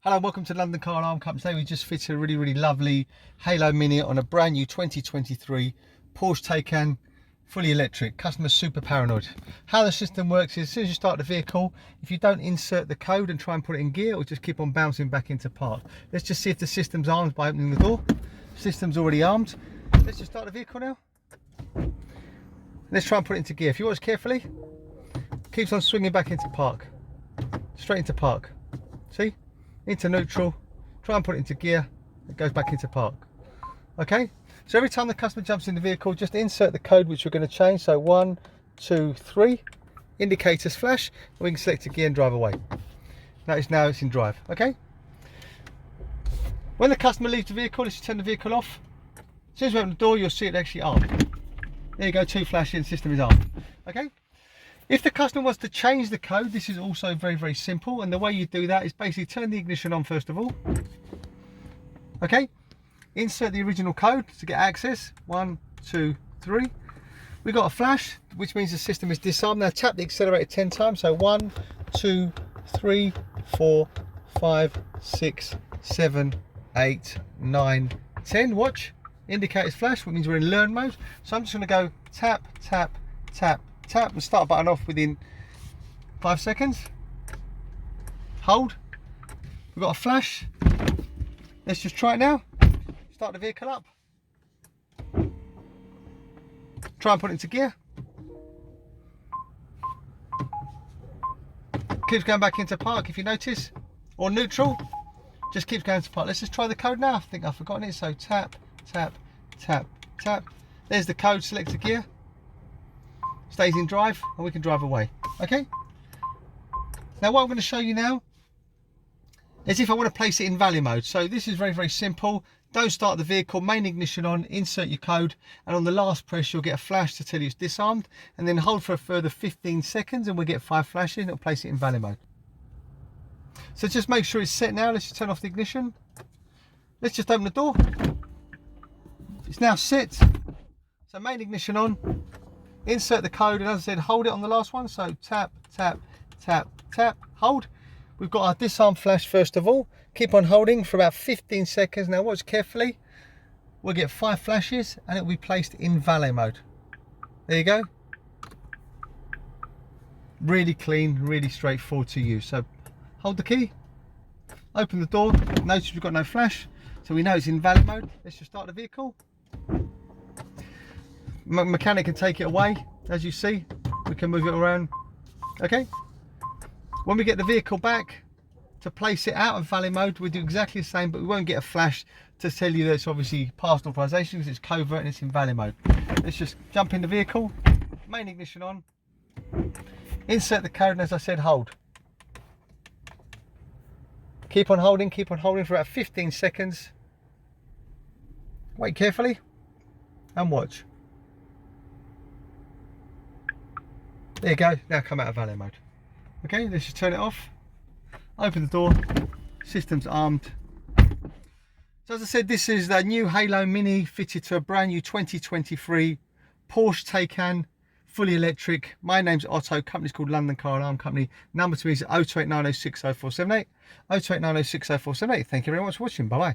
Hello, welcome to London Car Alarm Company. Today we just fitted a really lovely HALO Mini on a brand new 2023 Porsche Taycan, fully electric. Customer's super paranoid. How the system works is as soon as you start the vehicle, if you don't insert the code and try and put it in gear, it will just keep on bouncing back into park. Let's just see if the system's armed by opening the door. System's already armed. Let's just start the vehicle now. Let's try and put it into gear. If you watch carefully, keeps on swinging back into park. Straight into park. See? Into neutral, try and put it into gear, it goes back into park. Okay, so every time the customer jumps in the vehicle, just insert the code which we're going to change. So 1, 2, 3, indicators flash, and we can select a gear and drive away. Notice now it's in drive. Okay, when the customer leaves the vehicle, let's turn the vehicle off. As soon as we open the door, you'll see it actually armed. There you go, 2 flashing, system is armed. Okay. If the customer wants to change the code, this is also very simple, and the way you do that is basically turn the ignition on first of all. Okay, insert the original code to get access. 1, 2, 3. We got a flash, which means the system is disarmed. Now tap the accelerator 10 times. So 1, 2, 3, 4, 5, 6, 7, 8, 9, 10. Watch, indicators flash, which means we're in learn mode. So I'm just going to go tap, tap, tap, tap, and start button off within 5 seconds. Hold. We've got a flash. Let's just try it now. Start the vehicle up. Try and put it into gear. Keeps going back into park if you notice. Or neutral. Just keeps going to park. Let's just try the code now. I think I've forgotten it. So tap, tap, tap, tap. There's the code, select the gear. Stays in drive, and we can drive away. Okay, now what I'm going to show you now is if I want to place it in value mode. So this is very simple. Don't start the vehicle, main ignition on, insert your code, and on the last press you'll get a flash to tell you it's disarmed, and then hold for a further 15 seconds and we'll get 5 flashes and it'll place it in value mode. So just make sure it's set now. Let's just turn off the ignition. Let's just open the door. It's now set. So main ignition on. Insert the code, and as I said, hold it on the last one. So tap, tap, tap, tap, hold. We've got our disarm flash first of all. Keep on holding for about 15 seconds. Now watch carefully. We'll get 5 flashes and it will be placed in valet mode. There you go. Really clean, really straightforward to use. So hold the key, open the door. Notice we've got no flash, so we know it's in valet mode. Let's just start the vehicle. Mechanic can take it away. As you see, we can move it around. Okay, when we get the vehicle back to place it out of valet mode, we do exactly the same, but we won't get a flash to tell you that it's obviously past authorization because it's covert and it's in valet mode. Let's just jump in the vehicle, main ignition on, insert the code, and as I said, hold. Keep on holding for about 15 seconds. Wait carefully and watch. There you go, now come out of valet mode. Okay, let's just turn it off. Open the door, system's armed. So as I said, this is the new HALO Mini fitted to a brand new 2023 Porsche Taycan, fully electric. My name's Otto, company's called London Car Alarm Company. Number to me is 0289060478, 0289060478. Thank you very much for watching, bye bye.